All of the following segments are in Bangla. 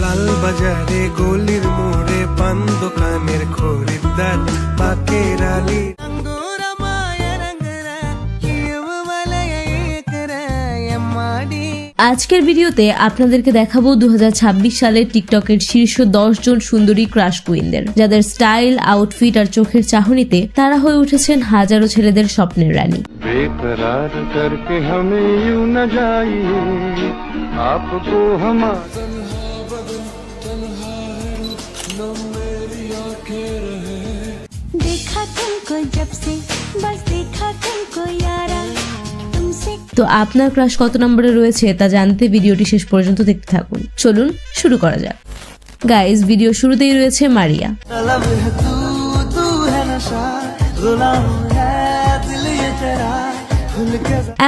লাল বাজারে গলির মোড়ে পান দোকানের খরিদ্দার পাকের আলী। আজকের ভিডিওতে আপনাদেরকে দেখাবো 2026 সালের টিকটকের শীর্ষ 10 জন সুন্দরী ক্রাশ কুইনদের, যাদের স্টাইল, আউটফিট আর চোখের চাহনিতে তারা হয়ে উঠেছেন হাজারো ছেলেদের স্বপ্নের রানী। বেকরার করকে হামে ইউ না যাইয়ে আপকো হামারা देखा तुमको जब से बस देखा तुमको यारा तुमसे। তো আপনার ক্রাশ কত নম্বরে রয়েছে তা জানতে ভিডিওটি শেষ পর্যন্ত দেখতে থাকুন। চলুন শুরু করা যাক। গাইস, ভিডিও শুরুতেই রয়েছে মারিয়া।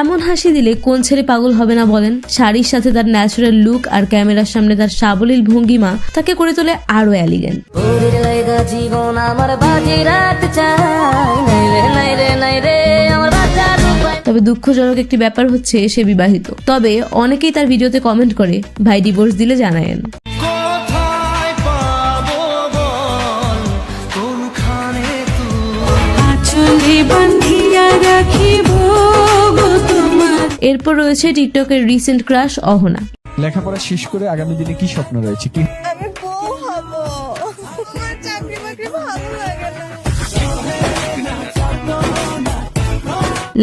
এমন হাসি দিলে কোন ছেলে পাগল হবে না বলেন? শাড়ির সাথে তার ন্যাচারাল লুক আর ক্যামেরার সামনে তার সাবলীল ভঙ্গিমা তাকে করে তোলে আরো এলিগেন্ট। তবে দুঃখজনক একটি ব্যাপার হচ্ছে সে বিবাহিত। তবে অনেকেই তার ভিডিওতে কমেন্ট করে, ভাই ডিভোর্স দিলে জানায়েন। এরপর রয়েছে টিকটকের রিসেন্ট ক্রাশ অহনা। লেখাপড়া শেষ করে আগামী দিনে কি স্বপ্ন রয়েছে? কি আমি বউ হব, আমার চাকরি বাকরি ভালো লাগে না।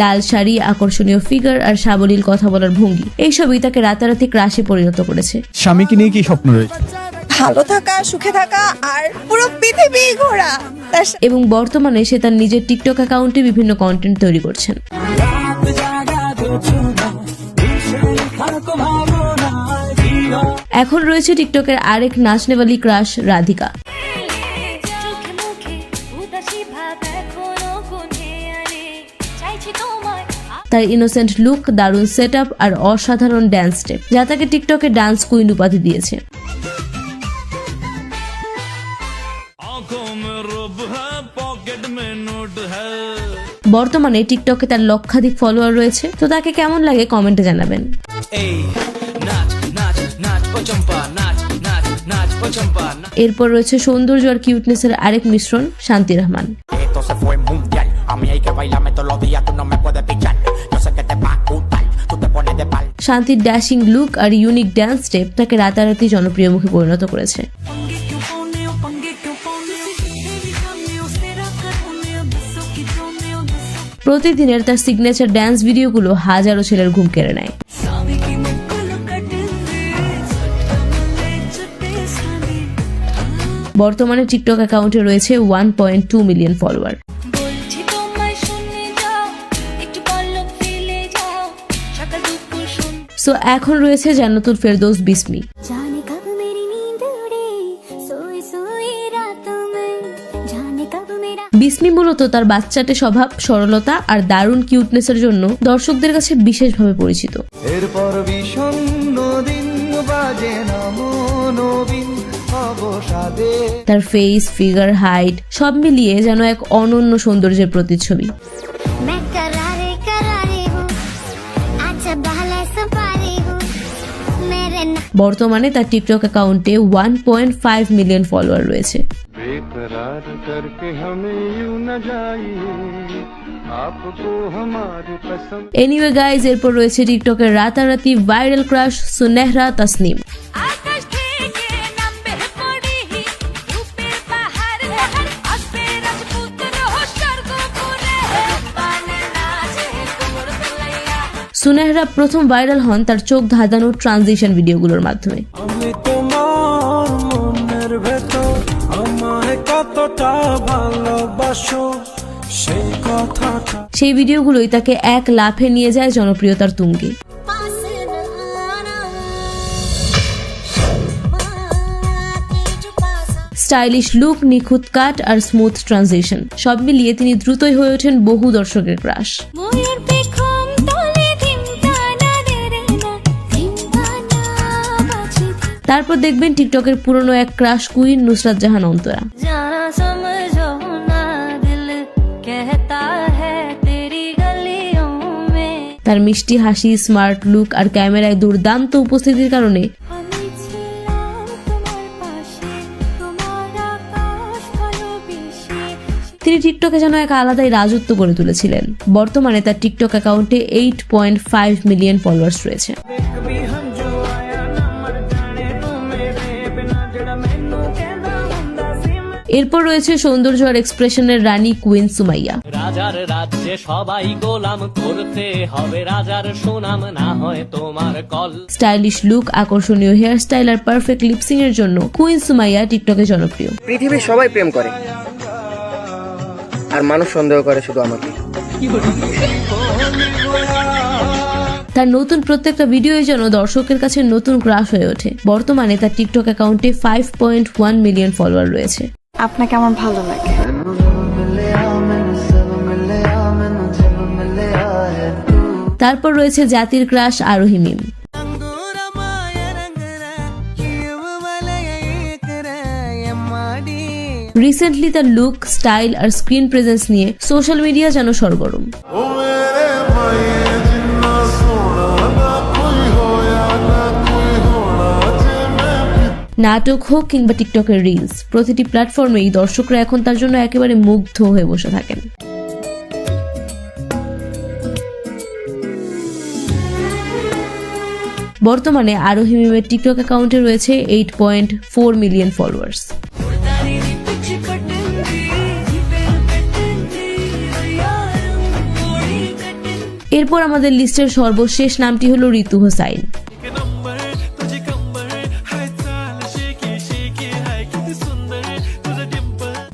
লাল শাড়ি, আকর্ষণীয় ফিগার আর সাবলীল কথা বলার ভঙ্গি এইসবই তাকে রাতারাতি ক্রাশে পরিণত করেছে। স্বামীকে নিয়ে কি স্বপ্ন রয়েছে? ভালো থাকা, সুখে থাকা আর পুরো পৃথিবী ঘোরা। এবং বর্তমানে সে তার নিজের টিকটক অ্যাকাউন্টে বিভিন্ন কন্টেন্ট তৈরি করছেন। এখন রয়েছে টিকটকের আরেক নাচনেওয়ালি ক্রাশ রাধিকা। তার ইনোসেন্ট লুক, দারুণ সেটআপ আর অসাধারণ ড্যান্স স্টেপ যা তাকে টিকটকে ডান্স কুইন উপাধি দিয়েছে। বর্তমানে টিকটকে তার লক্ষাধিক ফলোয়ার রয়েছে। তো তাকে কেমন লাগে কমেন্টে জানাবেন। এরপর রয়েছে সৌন্দর্য আর কিউটনেসের আরেক মিশ্রণ শান্তি রহমান। শান্তির ড্যাশিং লুক আর ইউনিক ড্যান্স স্টেপ তাকে রাতারাতি জনপ্রিয় মুখে পরিণত করেছে। প্রতিদিনের তার সিগনেচার ড্যান্স ভিডিওগুলো হাজারো ছেলের ঘুম কেড়ে নেয়। বর্তমানে টিকটক অ্যাকাউন্টে রয়েছে 1.2 মিলিয়ন ফলোয়ার। সো এখন রয়েছে জান্নাতুল ফেরদৌস বিসমি। বিসমি মূলত তার বাচ্চাটে স্বভাব, সরলতা আর দারুণ কিউটনেসের জন্য দর্শকদের কাছে বিশেষভাবে পরিচিত। এরপর বিষণ্ণ দিন বাজে নামো নবীন অবসাদে। তার ফেস, ফিগার, হাইট সব মিলিয়ে যেন এক অনন্য সৌন্দর্যের প্রতিচ্ছবি। বর্তমানে তার টিকটক অ্যাকাউন্টে 1.5 মিলিয়ন ফলোয়ার রয়েছে। এনিওয়ে গাইজ, এরপর রয়েছে টিকটকের রাতারাতি ভাইরাল ক্রাশ সুনেহরা তাসনিম। সুনেহরা প্রথম ভাইরাল হন তার চোখ ধাঁধানো ট্রানজিশন ভিডিওগুলোর মাধ্যমে। সেই ভিডিওগুলোই তাকে এক লাফে নিয়ে যায় জনপ্রিয়তার তুঙ্গে। স্টাইলিশ লুক, নিখুঁত কাট আর স্মুথ ট্রানজিশন সব মিলিয়ে তিনি দ্রুতই হয়ে ওঠেন বহু দর্শকের ক্রাশ। তারপর দেখবেন টিকটকের পুরনো এক ক্রাশ কুইন নুসরাত জাহান অন্তরা। তার মিষ্টি হাসি, স্মার্ট লুক আর ক্যামেরায় দুর্দান্ত উপস্থিতির কারণে আমি ছিলাম তোমার পাশে, তোমার আকাশ ভালোবেসে। তিনি টিকটকে যেন এক আলাদাই রাজত্ব করে তুলেছিলেন। বর্তমানে তার টিকটক অ্যাকাউন্টে 8.5 মিলিয়ন ফলোয়ার্স রয়েছে। এরপর রয়েছে সৌন্দর্য আর এক্সপ্রেশনের রানী কুইন সুমাইয়া। রাজার রাজ্যে সবাই গোলাম, করতে হবে রাজার সুনাম, না হয় তোমার কল। স্টাইলিশ লুক, আকর্ষণীয় হেয়ার স্টাইল আর পারফেক্ট লিপসিং এর জন্য কুইন সুমাইয়া টিকটকে জনপ্রিয়। পৃথিবীর সবাই প্রেম করে, আর মানুষ সন্দেহ করে শুধু আমাকে। তার নতুন প্রত্যেকটা ভিডিওই যেন দর্শকের কাছে নতুন ক্রাশ হয়ে ওঠে। বর্তমানে তার টিকটক অ্যাকাউন্টে 5.1 মিলিয়ন ফলোয়ার রয়েছে। আপনাকে আমার ভালো লাগে। তারপর রয়েছে জাতির ক্রাশ আরোহী মিম। রিসেন্টলি তার লুক, স্টাইল আর স্ক্রিন প্রেজেন্স নিয়ে সোশ্যাল মিডিয়া যেন সরগরম। নাটক হোক কিংবা টিকটকের রিলস, প্রতিটি প্ল্যাটফর্মেই দর্শকরা এখন তার জন্য একেবারে মুগ্ধ হয়ে বসে থাকেন। বর্তমানে আরোহী মিমের টিকটক অ্যাকাউন্টে রয়েছে 8.4 মিলিয়ন ফলোয়ার্স। এরপর আমাদের লিস্টের সর্বশেষ নামটি হলো ঋতু হোসাইন।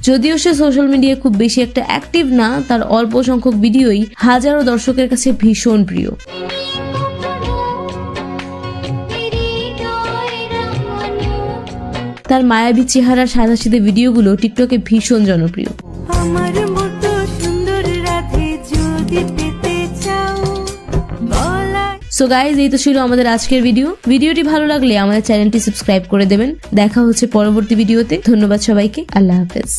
যদিও সে সোশ্যাল মিডিয়ায় খুব বেশি একটা অ্যাক্টিভ না, তার অল্প সংখ্যক ভিডিওই হাজারো দর্শকের কাছে ভীষণ প্রিয়। তার মায়াবী চেহারার সাদাসিধে ভিডিওগুলো টিকটকে ভীষণ জনপ্রিয়। আমার মতো সুন্দর রাধে যদি পেতে চাও বলা। সো গাইজ, এই তো ছিল আমাদের আজকের ভিডিওটি ভালো লাগলে আমাদের চ্যানেলটি সাবস্ক্রাইব করে দেবেন। দেখা হচ্ছে পরবর্তী ভিডিওতে। ধন্যবাদ সবাইকে, আল্লাহ হাফেজ।